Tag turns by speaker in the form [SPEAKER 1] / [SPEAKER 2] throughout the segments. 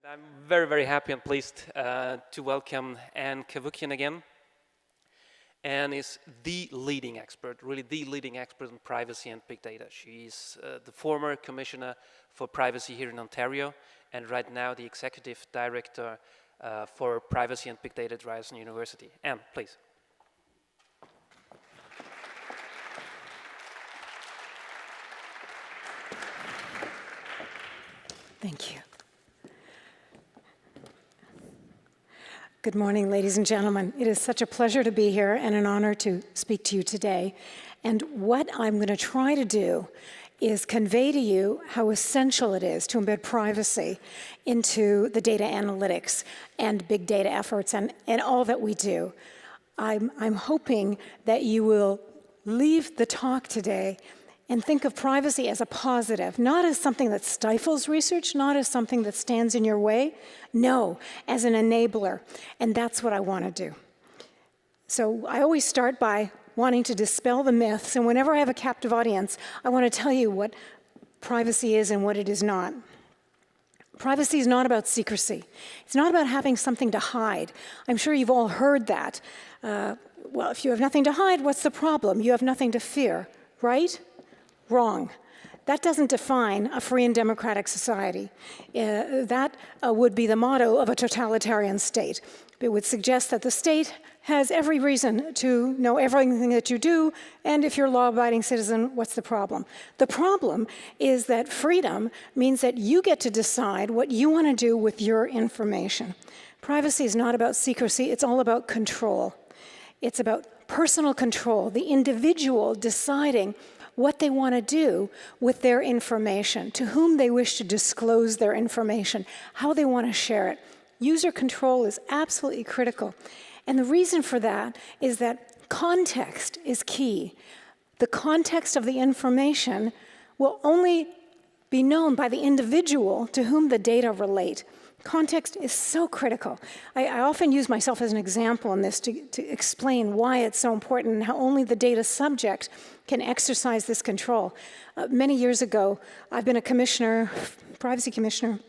[SPEAKER 1] I'm very, very happy and pleased to welcome Anne Cavoukian again. Anne is the leading expert, really the leading expert on privacy and big data. She's the former Commissioner for Privacy here in Ontario, and right now the Executive Director for Privacy and Big Data at Ryerson University. Anne, please.
[SPEAKER 2] Thank you. Good morning, ladies and gentlemen. It is such a pleasure to be here and an honor to speak to you today. And what I'm going to try to do is convey to you how essential it is to embed privacy into the data analytics and big data efforts and all that we do. I'm hoping that you will leave the talk today and think of privacy as a positive, not as something that stifles research, not as something that stands in your way, no, as an enabler. And that's what I want to do. So I always start by wanting to dispel the myths, and whenever I have a captive audience, I want to tell you what privacy is and what it is not. Privacy is not about secrecy. It's not about having something to hide. I'm sure you've all heard that. Well, if you have nothing to hide, what's the problem? You have nothing to fear, right? Wrong. That doesn't define a free and democratic society. That would be the motto of a totalitarian state. It would suggest that the state has every reason to know everything that you do, and if you're a law-abiding citizen, what's the problem? The problem is that freedom means that you get to decide what you want to do with your information. Privacy is not about secrecy, it's all about control. It's about personal control, the individual deciding what they want to do with their information, to whom they wish to disclose their information, how they want to share it. User control is absolutely critical. And the reason for that is that context is key. The context of the information will only be known by the individual to whom the data relate. Context is so critical. I often use myself as an example in this to explain why it's so important and how only the data subject can exercise this control. Many years ago, I've been a commissioner, privacy commissioner,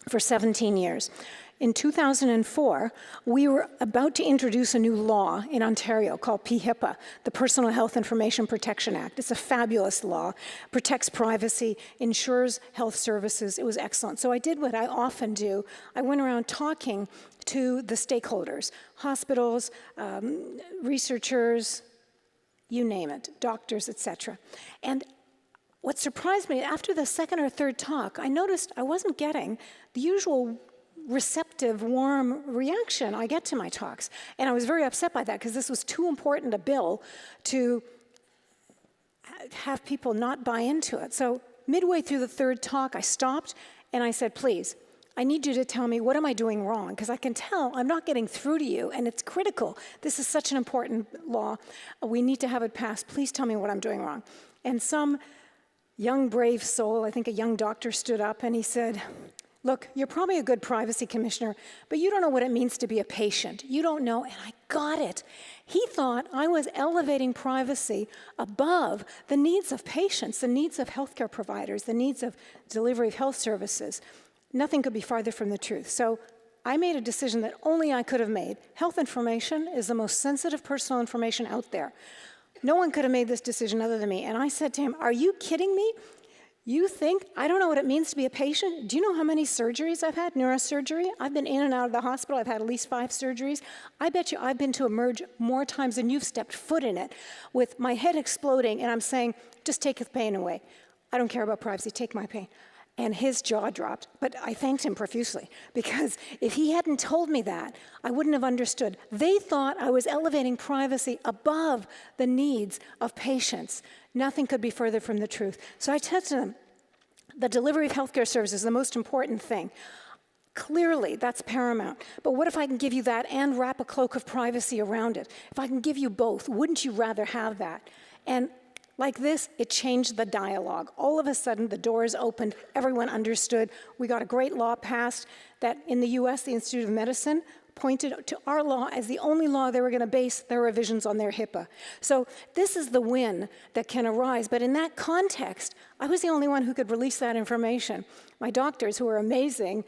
[SPEAKER 2] for 17 years. In 2004, we were about to introduce a new law in Ontario called PHIPA, the Personal Health Information Protection Act. It's a fabulous law, protects privacy, ensures health services. It was excellent. So I did what I often do. I went around talking to the stakeholders, hospitals, researchers, you name it, doctors, etc. And what surprised me, after the second or third talk, I noticed I wasn't getting the usual receptive, warm reaction I get to my talks. And I was very upset by that because this was too important a bill to have people not buy into it. So midway through the third talk, I stopped and I said, please, I need you to tell me what am I doing wrong, because I can tell I'm not getting through to you and it's critical. This is such an important law. We need to have it passed. Please tell me what I'm doing wrong. And some young, brave soul, I think a young doctor, stood up and he said, look, you're probably a good privacy commissioner, but you don't know what it means to be a patient. You don't know, and I got it. He thought I was elevating privacy above the needs of patients, the needs of healthcare providers, the needs of delivery of health services. Nothing could be farther from the truth. So I made a decision that only I could have made. Health information is the most sensitive personal information out there. No one could have made this decision other than me. And I said to him, are you kidding me? You think I don't know what it means to be a patient? Do you know how many surgeries I've had, neurosurgery? I've been in and out of the hospital. I've had at least 5 surgeries. I bet you I've been to Emerge more times than you've stepped foot in it, with my head exploding, and I'm saying, just take the pain away. I don't care about privacy, take my pain. And his jaw dropped, but I thanked him profusely, because if he hadn't told me that, I wouldn't have understood. They thought I was elevating privacy above the needs of patients. Nothing could be further from the truth. So I said to them, the delivery of healthcare services is the most important thing. Clearly, that's paramount. But what if I can give you that and wrap a cloak of privacy around it? If I can give you both, wouldn't you rather have that? And like this, it changed the dialogue. All of a sudden, the doors opened, everyone understood. We got a great law passed that in the US, the Institute of Medicine pointed to our law as the only law they were going to base their revisions on their HIPAA. So this is the win that can arise. But in that context, I was the only one who could release that information. My doctors, who are amazing,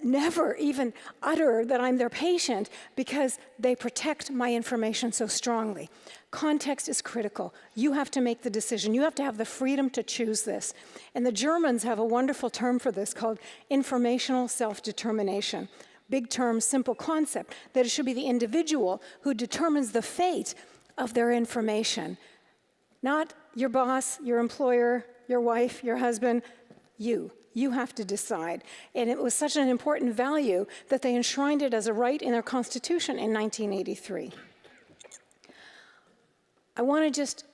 [SPEAKER 2] never even utter that I'm their patient because they protect my information so strongly. Context is critical. You have to make the decision. You have to have the freedom to choose this. And the Germans have a wonderful term for this called Informational Self-Determination. Big term, simple concept, that it should be the individual who determines the fate of their information. Not your boss, your employer, your wife, your husband, you. You have to decide. And it was such an important value that they enshrined it as a right in their Constitution in 1983. I want to just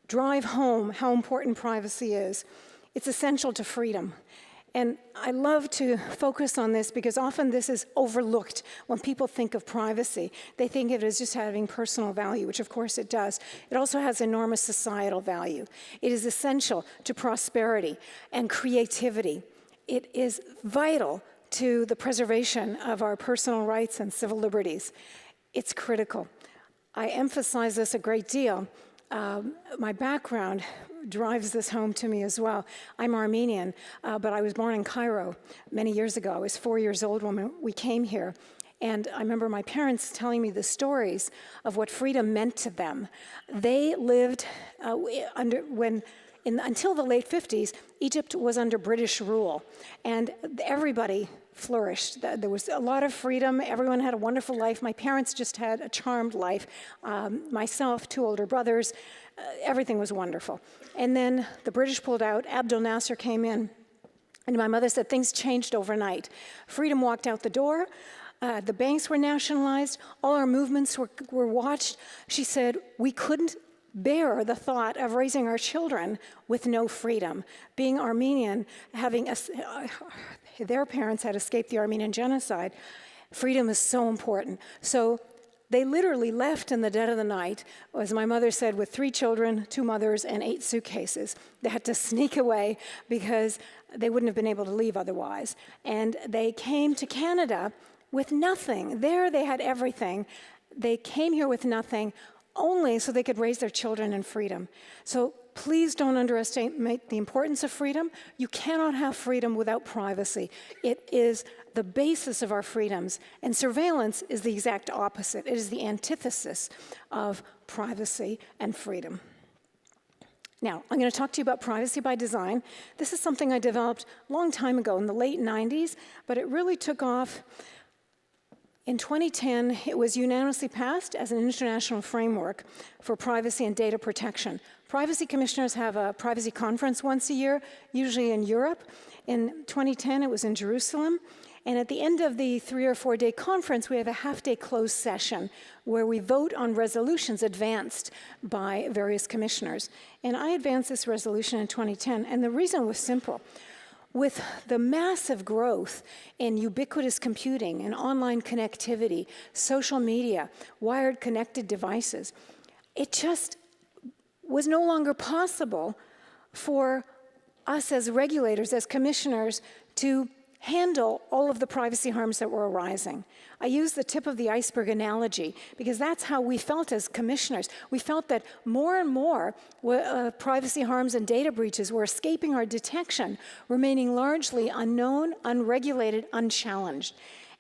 [SPEAKER 2] drive home how important privacy is. It's essential to freedom. And I love to focus on this because often this is overlooked when people think of privacy. They think of it as just having personal value, which of course it does. It also has enormous societal value. It is essential to prosperity and creativity. It is vital to the preservation of our personal rights and civil liberties. It's critical. I emphasize this a great deal. My background drives this home to me as well. I'm Armenian, but I was born in Cairo many years ago. I was 4 years old when we came here. And I remember my parents telling me the stories of what freedom meant to them. They lived until the late 50s, Egypt was under British rule. And everybody flourished. There was a lot of freedom. Everyone had a wonderful life. My parents just had a charmed life. Myself, 2 older brothers, everything was wonderful. And then the British pulled out. Abdel Nasser came in. And my mother said things changed overnight. Freedom walked out the door. The banks were nationalized. All our movements were watched. She said we couldn't bear the thought of raising our children with no freedom. Being Armenian, their parents had escaped the Armenian genocide. Freedom is so important. So they literally left in the dead of the night, as my mother said, with 3 children, 2 mothers, and 8 suitcases. They had to sneak away because they wouldn't have been able to leave otherwise. And they came to Canada with nothing. There they had everything. They came here with nothing, only so they could raise their children in freedom. So please don't underestimate the importance of freedom. You cannot have freedom without privacy. It is the basis of our freedoms, and surveillance is the exact opposite. It is the antithesis of privacy and freedom. Now, I'm going to talk to you about privacy by design. This is something I developed a long time ago in the late 90s, but it really took off. In 2010, it was unanimously passed as an international framework for privacy and data protection. Privacy commissioners have a privacy conference once a year, usually in Europe. In 2010, it was in Jerusalem. And at the end of the 3 or 4 day conference, we have a half-day closed session where we vote on resolutions advanced by various commissioners. And I advanced this resolution in 2010, and the reason was simple. With the massive growth in ubiquitous computing and online connectivity, social media, wired connected devices, it just was no longer possible for us as regulators, as commissioners, to handle all of the privacy harms that were arising. I use the tip of the iceberg analogy because that's how we felt as commissioners. We felt that more and more privacy harms and data breaches were escaping our detection, remaining largely unknown, unregulated, unchallenged.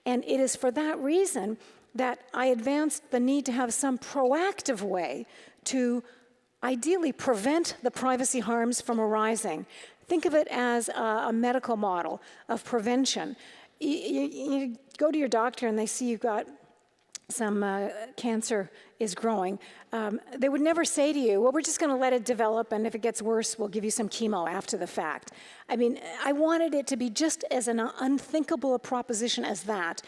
[SPEAKER 2] And it is for that reason that I advanced the need to have some proactive way to ideally prevent the privacy harms from arising. Think of it as a medical model of prevention. You go to your doctor and they see you've got some cancer is growing. They would never say to you, well, we're just going to let it develop, and if it gets worse, we'll give you some chemo after the fact. I mean, I wanted it to be just as an unthinkable a proposition as that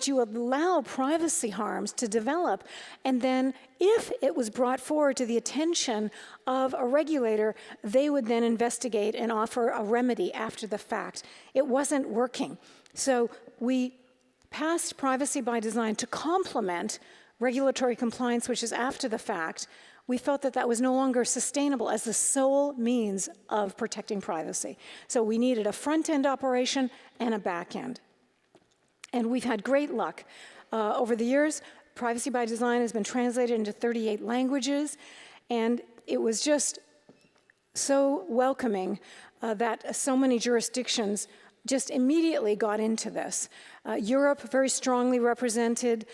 [SPEAKER 2] you allow privacy harms to develop, and then if it was brought forward to the attention of a regulator, they would then investigate and offer a remedy after the fact. It wasn't working. So we passed privacy by design to complement regulatory compliance, which is after the fact. We felt that that was no longer sustainable as the sole means of protecting privacy. So we needed a front-end operation and a back-end. And we've had great luck. over the years. Privacy by Design has been translated into 38 languages, and it was just so welcoming that so many jurisdictions just immediately got into this. Europe, very strongly represented.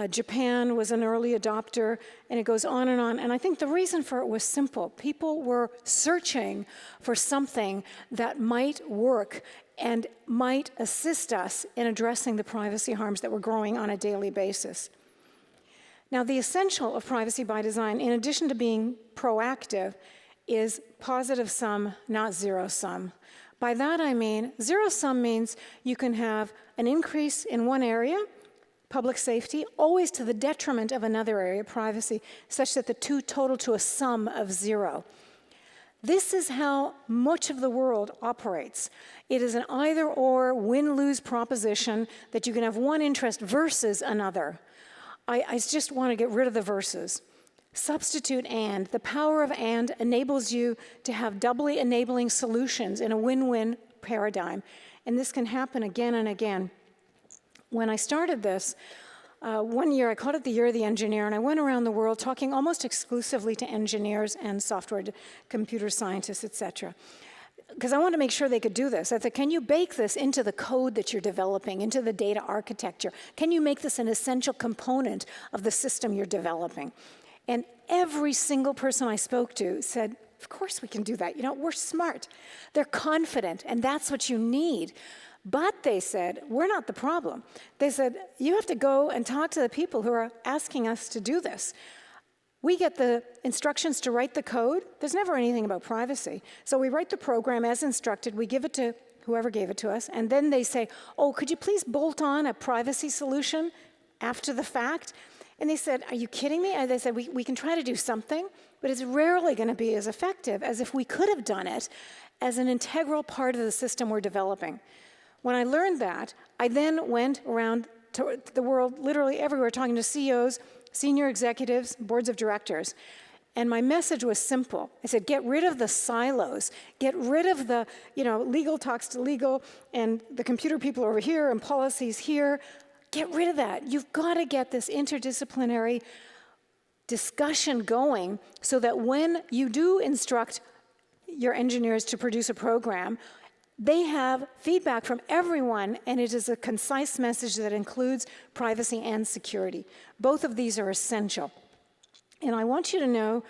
[SPEAKER 2] Japan was an early adopter, and it goes on. And I think the reason for it was simple. People were searching for something that might work and might assist us in addressing the privacy harms that were growing on a daily basis. Now, the essential of privacy by design, in addition to being proactive, is positive sum, not zero sum. By that I mean, zero sum means you can have an increase in one area, public safety, always to the detriment of another area, privacy, such that the two total to a sum of zero. This is how much of the world operates. It is an either-or, win-lose proposition that you can have one interest versus another. I just want to get rid of the verses. Substitute and. The power of and enables you to have doubly enabling solutions in a win-win paradigm. And this can happen again and again. When I started this, one year I called it the Year of the Engineer, and I went around the world talking almost exclusively to engineers and software computer scientists, et cetera. Because I wanted to make sure they could do this. I said, can you bake this into the code that you're developing, into the data architecture? Can you make this an essential component of the system you're developing? And every single person I spoke to said, of course we can do that. You know, we're smart. They're confident, and that's what you need. But they said, we're not the problem. They said, you have to go and talk to the people who are asking us to do this. We get the instructions to write the code. There's never anything about privacy. So we write the program as instructed. We give it to whoever gave it to us. And then they say, oh, could you please bolt on a privacy solution after the fact? And they said, are you kidding me? And they said, we can try to do something, but it's rarely going to be as effective as if we could have done it as an integral part of the system we're developing. When I learned that, I then went around to the world, literally everywhere, talking to CEOs, senior executives, boards of directors. And my message was simple. I said, get rid of the silos. Get rid of the, legal talks to legal, and the computer people over here, and policies here. Get rid of that. You've got to get this interdisciplinary discussion going so that when you do instruct your engineers to produce a program, they have feedback from everyone, and it is a concise message that includes privacy and security. Both of these are essential. And I want you to know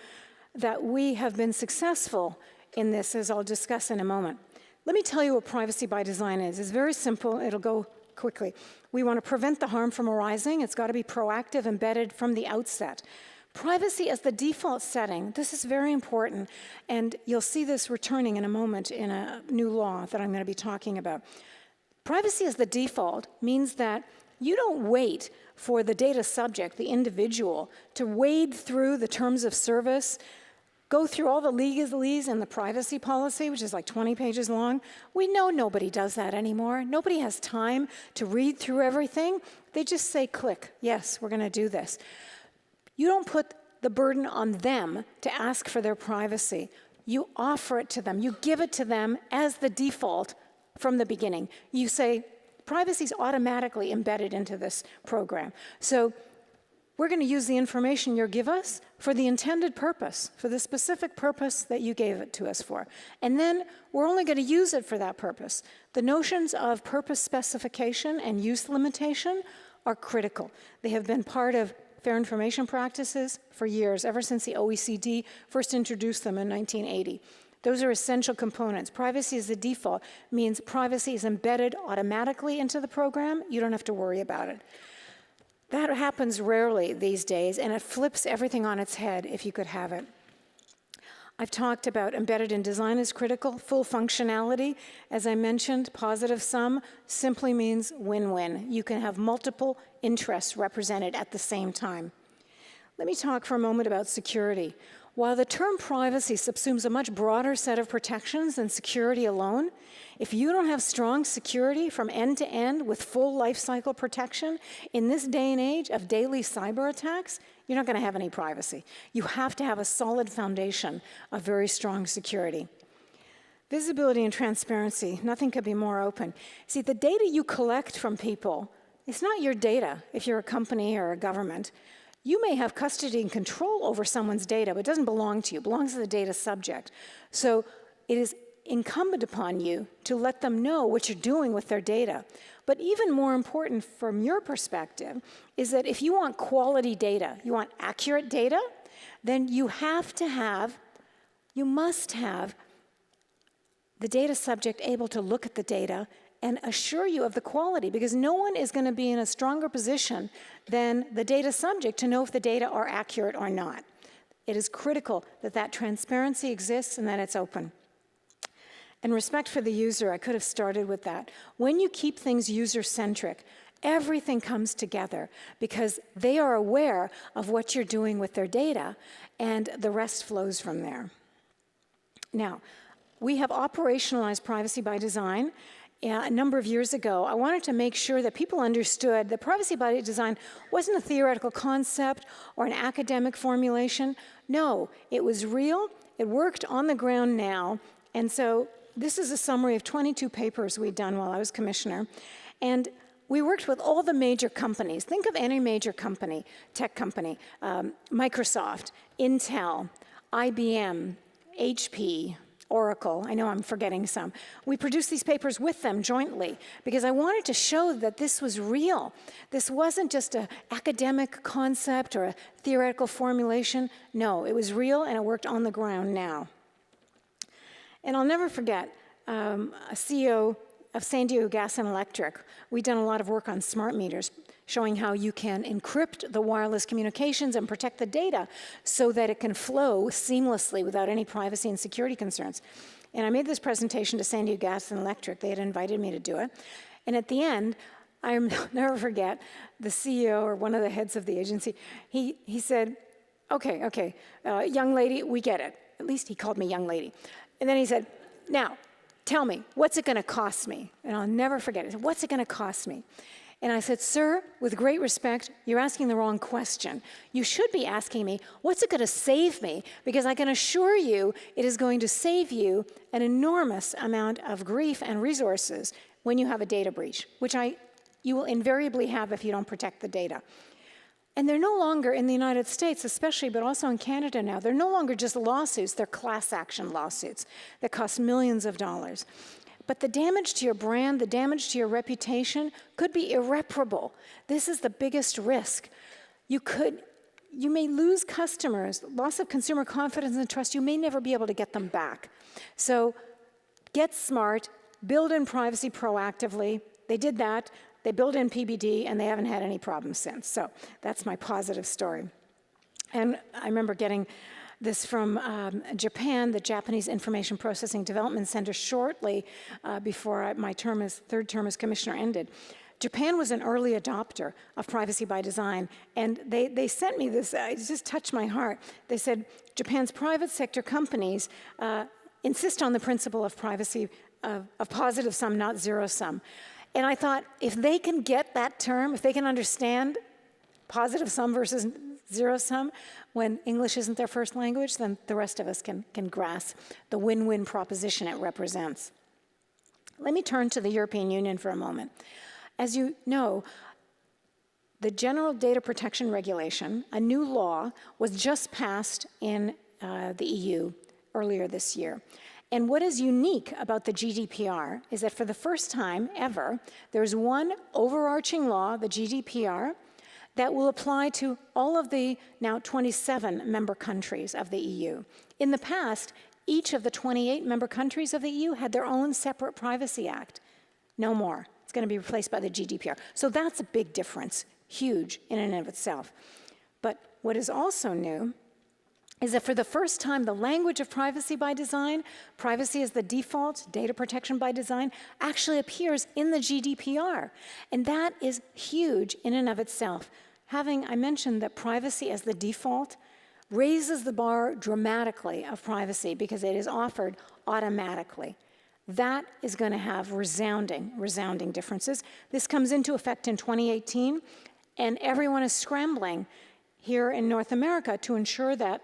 [SPEAKER 2] that we have been successful in this, as I'll discuss in a moment. Let me tell you what privacy by design is. It's very simple. It'll go quickly. We want to prevent the harm from arising. It's got to be proactive, embedded from the outset. Privacy as the default setting, this is very important, and you'll see this returning in a moment in a new law that I'm going to be talking about. Privacy as the default means that you don't wait for the data subject, the individual, to wade through the terms of service, go through all the legalese and the privacy policy, which is like 20 pages long. We know nobody does that anymore. Nobody has time to read through everything. They just say, click, yes, we're going to do this. You don't put the burden on them to ask for their privacy. You offer it to them. You give it to them as the default from the beginning. You say, privacy is automatically embedded into this program. So we're going to use the information you give us for the intended purpose, for the specific purpose that you gave it to us for. And then we're only going to use it for that purpose. The notions of purpose specification and use limitation are critical. They have been part of fair information practices for years, ever since the OECD first introduced them in 1980. Those are essential components. Privacy as the default means privacy is embedded automatically into the program. You don't have to worry about it. That happens rarely these days, and it flips everything on its head if you could have it. I've talked about embedded in design is critical. Full functionality, as I mentioned, positive sum simply means win-win. You can have multiple interests represented at the same time. Let me talk for a moment about security. While the term privacy subsumes a much broader set of protections than security alone, if you don't have strong security from end to end with full life cycle protection, in this day and age of daily cyber attacks, you're not going to have any privacy. You have to have a solid foundation of very strong security. Visibility and transparency, nothing could be more open. See, the data you collect from people It's not your data if you're a company or a government. You may have custody and control over someone's data, but it doesn't belong to you. It belongs to the data subject. So it is incumbent upon you to let them know what you're doing with their data. But even more important from your perspective is that if you want quality data, you want accurate data, then you must have the data subject able to look at the data and assure you of the quality, because no one is going to be in a stronger position than the data subject to know if the data are accurate or not. It is critical that that transparency exists and that it's open. And respect for the user, I could have started with that. When you keep things user-centric, everything comes together because they are aware of what you're doing with their data, and the rest flows from there. Now, we have operationalized privacy by design. A number of years ago, I wanted to make sure that people understood that privacy by design wasn't a theoretical concept or an academic formulation. No, it was real, it worked on the ground now, and so this is a summary of 22 papers we'd done while I was commissioner, and we worked with all the major companies. Think of any major company, tech company, Microsoft, Intel, IBM, HP, Oracle. I know I'm forgetting some. We produced these papers with them jointly because I wanted to show that this was real. This wasn't just an academic concept or a theoretical formulation. No, it was real and it worked on the ground now. And I'll never forget a CEO of San Diego Gas and Electric. We've done a lot of work on smart meters, showing how you can encrypt the wireless communications and protect the data so that it can flow seamlessly without any privacy and security concerns. And I made this presentation to San Diego Gas and Electric. They had invited me to do it. And at the end, I'll never forget, the CEO or one of the heads of the agency, he said, okay, young lady, we get it. At least he called me young lady. And then he said, now, tell me, what's it going to cost me? And I'll never forget it. He said, what's it going to cost me? And I said, sir, with great respect, you're asking the wrong question. You should be asking me, what's it going to save me? Because I can assure you it is going to save you an enormous amount of grief and resources when you have a data breach, which you will invariably have if you don't protect the data. And they're no longer, in the United States especially, but also in Canada now, they're no longer just lawsuits, they're class action lawsuits that cost millions of dollars. But the damage to your brand, the damage to your reputation could be irreparable. This is the biggest risk. You may lose customers, loss of consumer confidence and trust, you may never be able to get them back. So get smart, build in privacy proactively. They did that. They built in PBD, and they haven't had any problems since. So that's my positive story. And I remember getting this from Japan, the Japanese Information Processing Development Center, shortly before my third term as commissioner ended. Japan was an early adopter of privacy by design, and they sent me this, it just touched my heart. They said, Japan's private sector companies insist on the principle of privacy of positive sum, not zero sum. And I thought, if they can get that term, if they can understand positive sum versus zero sum when English isn't their first language, then the rest of us can grasp the win-win proposition it represents. Let me turn to the European Union for a moment. As you know, the General Data Protection Regulation, a new law, was just passed in the EU earlier this year. And what is unique about the GDPR is that for the first time ever, there's one overarching law, the GDPR, that will apply to all of the now 27 member countries of the EU. In the past, each of the 28 member countries of the EU had their own separate privacy act. No more. It's going to be replaced by the GDPR. So that's a big difference, huge in and of itself. But what is also new is that for the first time, the language of privacy by design, privacy as the default, data protection by design, actually appears in the GDPR. And that is huge in and of itself. I mentioned that privacy as the default raises the bar dramatically of privacy because it is offered automatically. That is going to have resounding differences. This comes into effect in 2018, and everyone is scrambling here in North America to ensure that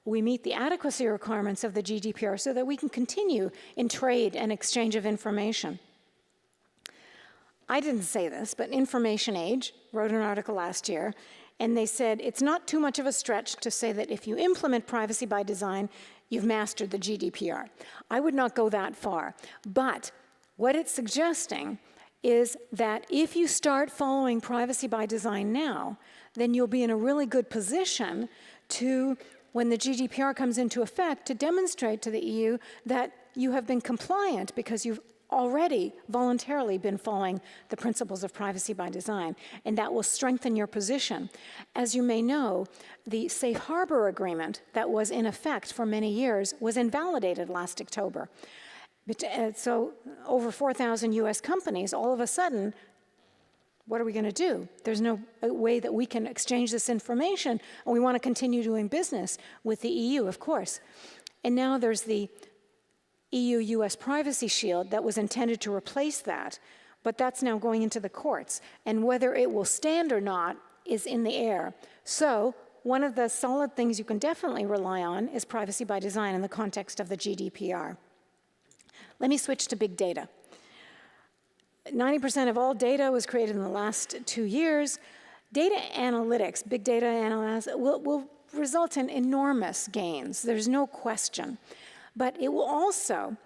[SPEAKER 2] we meet the adequacy requirements of the GDPR so that we can continue in trade and exchange of information. I didn't say this, but Information Age wrote an article last year, and they said it's not too much of a stretch to say that if you implement privacy by design, you've mastered the GDPR. I would not go that far, but what it's suggesting is that if you start following privacy by design now, then you'll be in a really good position to, when the GDPR comes into effect, to demonstrate to the EU that you have been compliant because you've already voluntarily been following the principles of privacy by design, and that will strengthen your position. As you may know, the Safe Harbor Agreement that was in effect for many years was invalidated last October. So over 4,000 US companies, all of a sudden, what are we going to do? There's no way that we can exchange this information, and we want to continue doing business with the EU, of course. And now there's the EU-US Privacy Shield that was intended to replace that, but that's now going into the courts. And whether it will stand or not is in the air. So one of the solid things you can definitely rely on is privacy by design in the context of the GDPR. Let me switch to big data. 90% of all data was created in the last 2 years. Data analytics, big data analysis, will result in enormous gains. There's no question. But it will also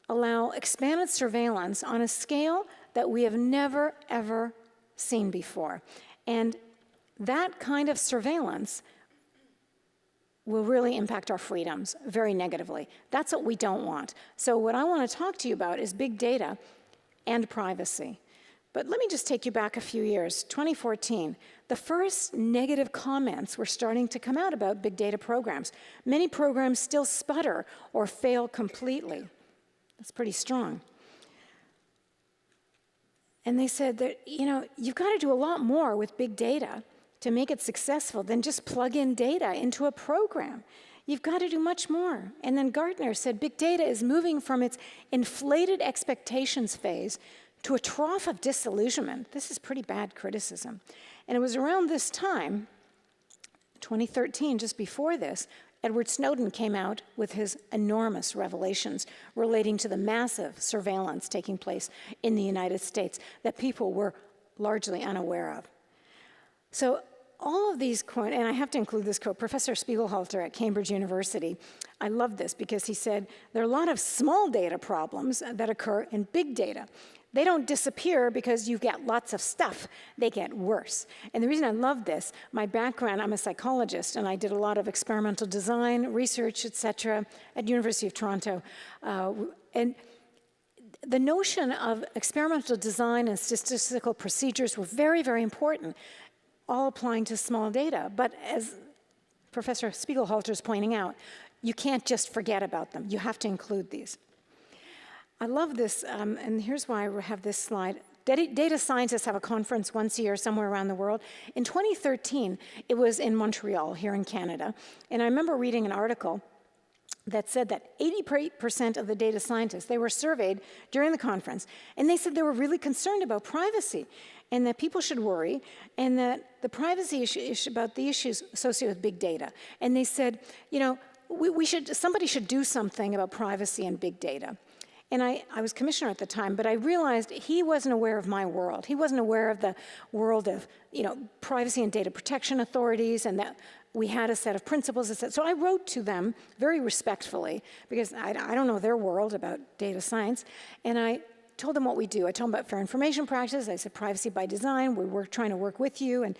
[SPEAKER 2] allow expanded surveillance on a scale that we have never, ever seen before. And that kind of surveillance will really impact our freedoms very negatively. That's what we don't want. So what I want to talk to you about is big data and privacy. But let me just take you back a few years. 2014, the first negative comments were starting to come out about big data programs. Many programs still sputter or fail completely. That's pretty strong. And they said that, you've got to do a lot more with big data to make it successful than just plug in data into a program. You've got to do much more. And then Gartner said big data is moving from its inflated expectations phase to a trough of disillusionment. This is pretty bad criticism. And it was around this time, 2013, just before this, Edward Snowden came out with his enormous revelations relating to the massive surveillance taking place in the United States that people were largely unaware of. So all of these quotes, and I have to include this quote, Professor Spiegelhalter at Cambridge University, I love this because he said, there are a lot of small data problems that occur in big data. They don't disappear because you get lots of stuff. They get worse. And the reason I love this, my background, I'm a psychologist, and I did a lot of experimental design, research, et cetera, at University of Toronto. And the notion of experimental design and statistical procedures were very, very important, all applying to small data. But as Professor Spiegelhalter is pointing out, you can't just forget about them. You have to include these. I love this, and here's why I have this slide. Data scientists have a conference once a year somewhere around the world. In 2013, it was in Montreal, here in Canada, and I remember reading an article that said that 88% of the data scientists, they were surveyed during the conference, and they said they were really concerned about privacy, and that people should worry, and that the privacy issue about the issues associated with big data. And they said, somebody should do something about privacy and big data. And I was commissioner at the time, but I realized he wasn't aware of my world. He wasn't aware of the world of, privacy and data protection authorities, and that we had a set of principles. So I wrote to them very respectfully, because I don't know their world about data science, and I told them what we do. I told them about fair information practices. I said privacy by design. We're trying to work with you, and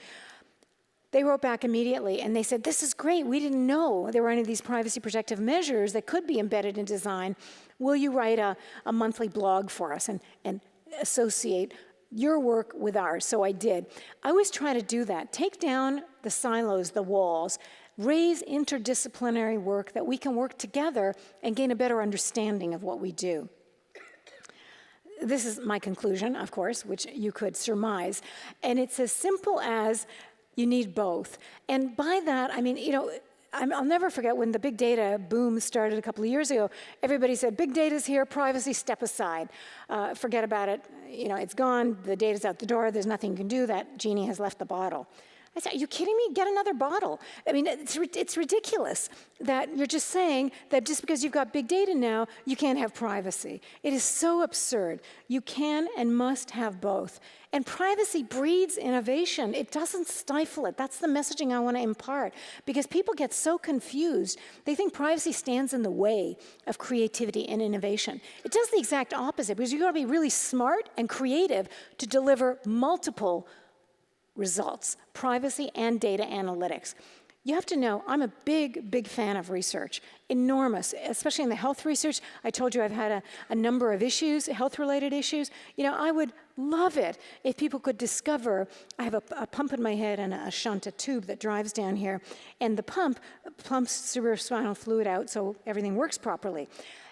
[SPEAKER 2] they wrote back immediately, and they said, this is great. We didn't know there were any of these privacy protective measures that could be embedded in design. Will you write a monthly blog for us and associate your work with ours? So I did. I always try to do that. Take down the silos, the walls, raise interdisciplinary work that we can work together and gain a better understanding of what we do. This is my conclusion, of course, which you could surmise. And it's as simple as you need both. And by that, I mean, I'll never forget when the big data boom started a couple of years ago. Everybody said, big data's here, privacy, step aside. Forget about it. It's gone, the data's out the door, there's nothing you can do, that genie has left the bottle. I said, are you kidding me? Get another bottle. I mean, it's ridiculous that you're just saying that just because you've got big data now, you can't have privacy. It is so absurd. You can and must have both. And privacy breeds innovation. It doesn't stifle it. That's the messaging I want to impart. Because people get so confused. They think privacy stands in the way of creativity and innovation. It does the exact opposite, because you've got to be really smart and creative to deliver multiple results, privacy and data analytics. You have to know, I'm a big fan of research, enormous, especially in the health research. I told you I've had a number of issues, health-related issues. You know, I would love it if people could discover, I have a pump in my head and a shunt, a tube that drives down here, and the pump pumps cerebrospinal fluid out so everything works properly.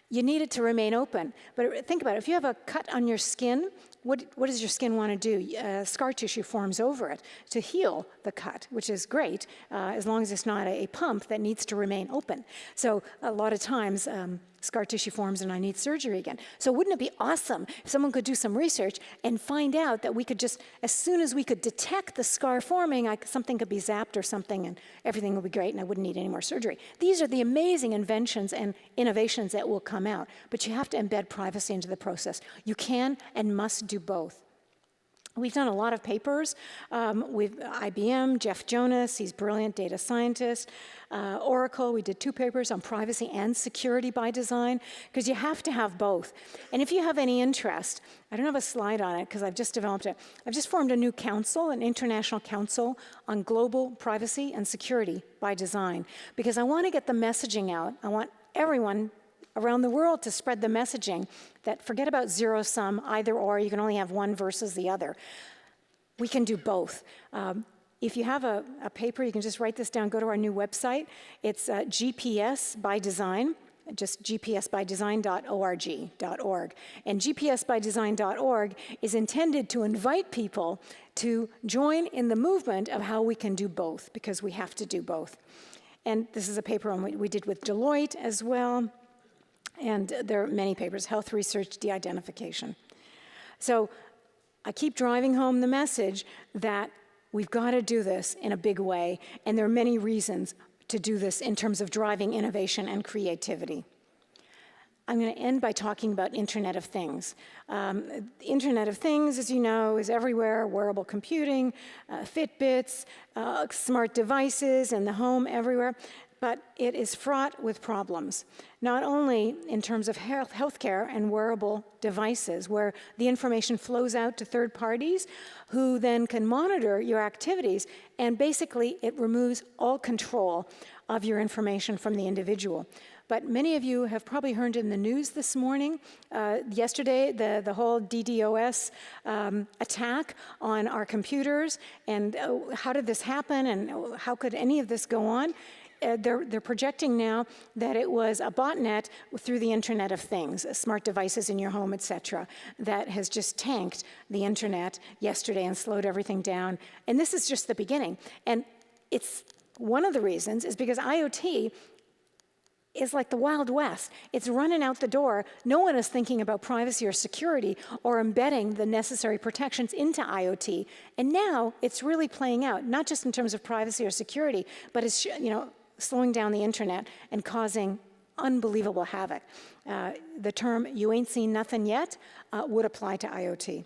[SPEAKER 2] You need it to remain open. But think about it, if you have a cut on your skin, what does your skin want to do? Scar tissue forms over it to heal the cut, which is great, as long as it's not a pump that needs to remain open. So a lot of times, scar tissue forms and I need surgery again. So wouldn't it be awesome if someone could do some research and find out that we could just, as soon as we could detect the scar forming, something could be zapped or something and everything would be great and I wouldn't need any more surgery. These are the amazing inventions and innovations that will come out, but you have to embed privacy into the process. You can and must do both. We've done a lot of papers with IBM, Jeff Jonas, he's a brilliant data scientist. Oracle, we did 2 papers on privacy and security by design, because you have to have both. And if you have any interest, I don't have a slide on it because I've just developed it. I've just formed a new council, an international council on global privacy and security by design, because I want to get the messaging out. I want everyone around the world to spread the messaging that forget about zero-sum, either or, you can only have one versus the other. We can do both. If you have a paper, you can just write this down, go to our new website. It's GPS by Design, just gpsbydesign.org. And gpsbydesign.org is intended to invite people to join in the movement of how we can do both, because we have to do both. And this is a paper we did with Deloitte as well. And there are many papers, health research, de-identification. So I keep driving home the message that we've got to do this in a big way, and there are many reasons to do this in terms of driving innovation and creativity. I'm going to end by talking about Internet of Things. Internet of Things, as you know, is everywhere, wearable computing, Fitbits, smart devices in the home, everywhere. But it is fraught with problems, not only in terms of healthcare and wearable devices, where the information flows out to third parties who then can monitor your activities, and basically it removes all control of your information from the individual. But many of you have probably heard in the news this morning, yesterday, the whole DDoS attack on our computers, and how did this happen, and how could any of this go on? They're projecting now that it was a botnet through the Internet of Things, smart devices in your home, et cetera, that has just tanked the Internet yesterday and slowed everything down. And this is just the beginning. And it's one of the reasons is because IoT is like the Wild West. It's running out the door. No one is thinking about privacy or security or embedding the necessary protections into IoT. And now it's really playing out, not just in terms of privacy or security, but it's, slowing down the internet and causing unbelievable havoc. The term "you ain't seen nothing yet" would apply to IoT.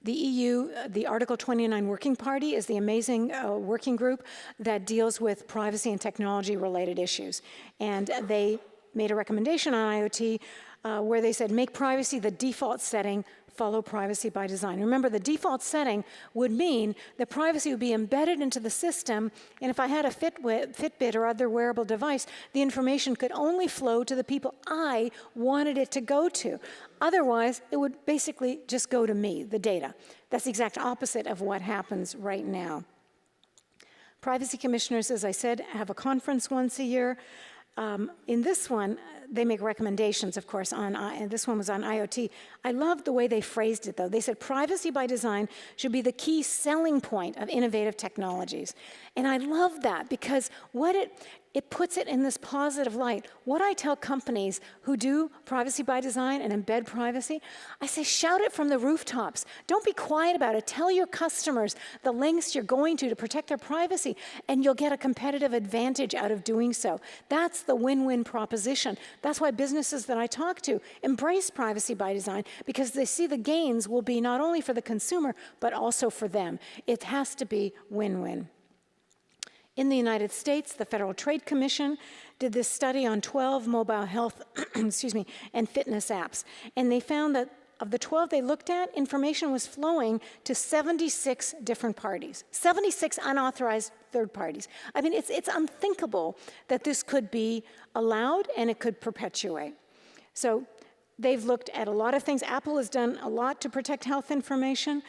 [SPEAKER 2] The EU, the Article 29 Working Party, is the amazing working group that deals with privacy and technology-related issues. And they made a recommendation on IoT where they said, make privacy the default setting, follow privacy by design. Remember, the default setting would mean that privacy would be embedded into the system, and if I had a Fitbit or other wearable device, the information could only flow to the people I wanted it to go to. Otherwise, it would basically just go to me, the data. That's the exact opposite of what happens right now. Privacy commissioners, as I said, have a conference once a year. In this one, they make recommendations, of course, and this one was on IoT. I love the way they phrased it, though. They said privacy by design should be the key selling point of innovative technologies. And I love that because it puts it in this positive light. What I tell companies who do privacy by design and embed privacy, I say shout it from the rooftops. Don't be quiet about it. Tell your customers the lengths you're going to protect their privacy, and you'll get a competitive advantage out of doing so. That's the win-win proposition. That's why businesses that I talk to embrace privacy by design, because they see the gains will be not only for the consumer, but also for them. It has to be win-win. In the United States, the Federal Trade Commission did this study on 12 mobile health and fitness apps. And they found that of the 12 they looked at, information was flowing to 76 different parties, 76 unauthorized third parties. I mean, it's unthinkable that this could be allowed and it could perpetuate. So they've looked at a lot of things. Apple has done a lot to protect health information.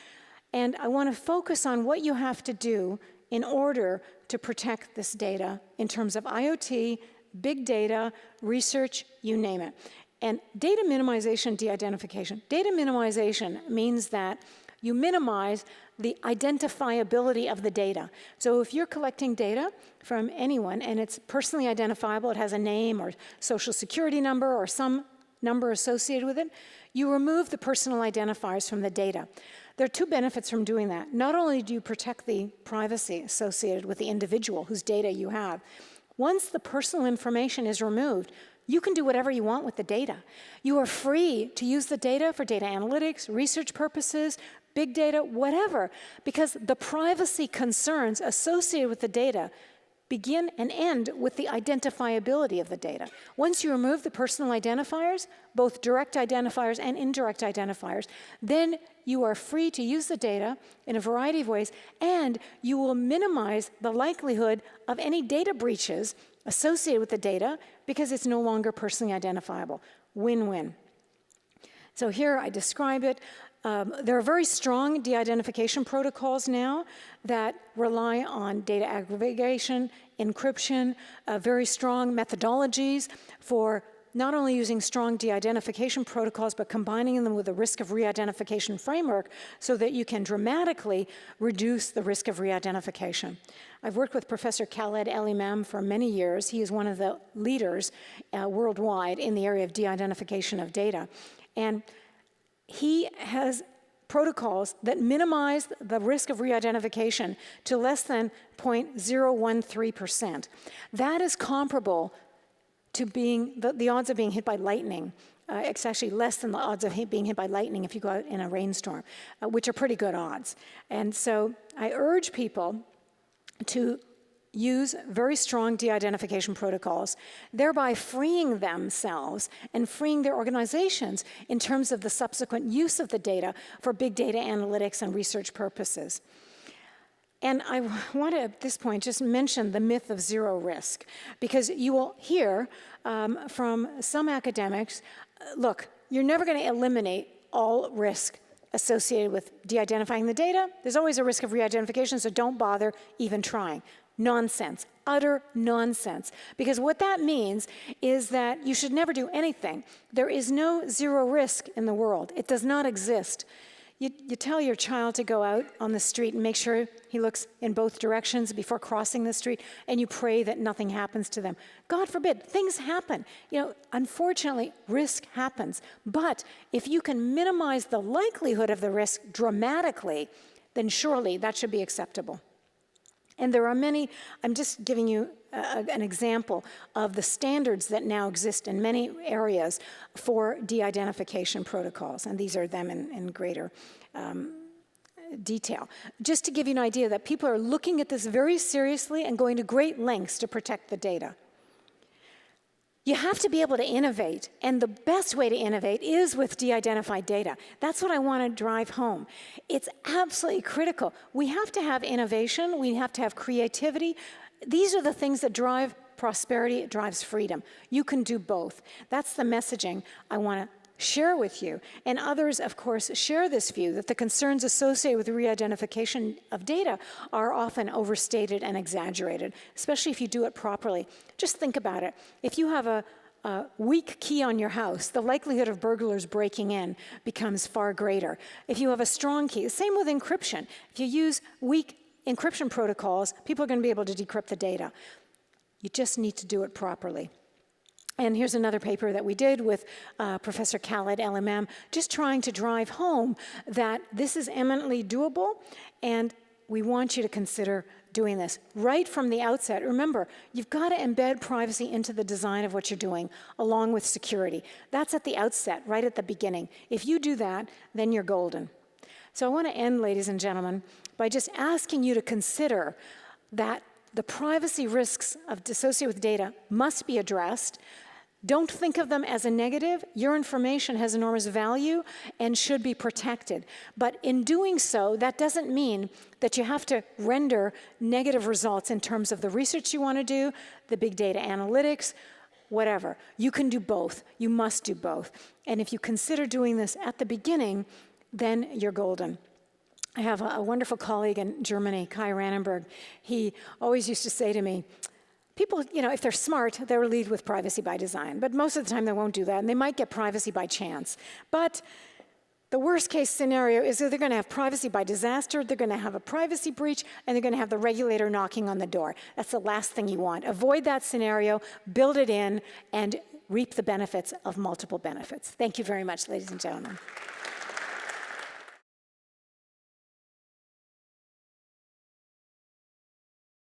[SPEAKER 2] And I want to focus on what you have to do in order to protect this data in terms of IoT, big data, research, you name it. And data minimization, de-identification. Data minimization means that you minimize the identifiability of the data. So if you're collecting data from anyone and it's personally identifiable, it has a name or social security number or some number associated with it, you remove the personal identifiers from the data. There are two benefits from doing that. Not only do you protect the privacy associated with the individual whose data you have, once the personal information is removed, you can do whatever you want with the data. You are free to use the data for data analytics, research purposes, big data, whatever, because the privacy concerns associated with the data begin and end with the identifiability of the data. Once you remove the personal identifiers, both direct identifiers and indirect identifiers, then you are free to use the data in a variety of ways, and you will minimize the likelihood of any data breaches associated with the data because it's no longer personally identifiable. Win-win. So here I describe it. There are very strong de-identification protocols now that rely on data aggregation, encryption, very strong methodologies for not only using strong de-identification protocols, but combining them with a risk of re-identification framework so that you can dramatically reduce the risk of re-identification. I've worked with Professor Khaled El-Imam for many years. He is one of the leaders worldwide in the area of de-identification of data. And he has protocols that minimize the risk of re-identification to less than 0.013%. That is comparable to being the odds of being hit by lightning. It's actually less than the odds of being hit by lightning if you go out in a rainstorm, which are pretty good odds. And so I urge people to use very strong de-identification protocols, thereby freeing themselves and freeing their organizations in terms of the subsequent use of the data for big data analytics and research purposes. And I want to, at this point, just mention the myth of zero risk, because you will hear from some academics, look, you're never going to eliminate all risk associated with de-identifying the data. There's always a risk of re-identification, so don't bother even trying. Nonsense, utter nonsense. Because what that means is that you should never do anything. There is no zero risk in the world. It does not exist. You tell your child to go out on the street and make sure he looks in both directions before crossing the street, and you pray that nothing happens to them. God forbid, things happen. Unfortunately, risk happens. But if you can minimize the likelihood of the risk dramatically, then surely that should be acceptable. And there are many, I'm just giving you an example of the standards that now exist in many areas for de-identification protocols, and these are them in greater detail. Just to give you an idea that people are looking at this very seriously and going to great lengths to protect the data. You have to be able to innovate, and the best way to innovate is with de-identified data. That's what I want to drive home. It's absolutely critical. We have to have innovation. We have to have creativity. These are the things that drive prosperity. It drives freedom. You can do both. That's the messaging I want to share with you. And others, of course, share this view that the concerns associated with re-identification of data are often overstated and exaggerated, especially if you do it properly. Just think about it. If you have a weak key on your house, the likelihood of burglars breaking in becomes far greater. If you have a strong key, same with encryption. If you use weak encryption protocols, people are going to be able to decrypt the data. You just need to do it properly. And here's another paper that we did with Professor Khaled LMM, just trying to drive home that this is eminently doable, and we want you to consider doing this right from the outset. Remember, you've got to embed privacy into the design of what you're doing, along with security. That's at the outset, right at the beginning. If you do that, then you're golden. So I want to end, ladies and gentlemen, by just asking you to consider that the privacy risks associated with data must be addressed. Don't think of them as a negative. Your information has enormous value and should be protected. But in doing so, that doesn't mean that you have to render negative results in terms of the research you want to do, the big data analytics, whatever. You can do both. You must do both. And if you consider doing this at the beginning, then you're golden. I have a wonderful colleague in Germany, Kai Rannenberg. He always used to say to me, people, if they're smart, they'll lead with privacy by design. But most of the time, they won't do that, and they might get privacy by chance. But the worst case scenario is that they're going to have privacy by disaster, they're going to have a privacy breach, and they're going to have the regulator knocking on the door. That's the last thing you want. Avoid that scenario, build it in, and reap the benefits of multiple benefits. Thank you very much, ladies and gentlemen.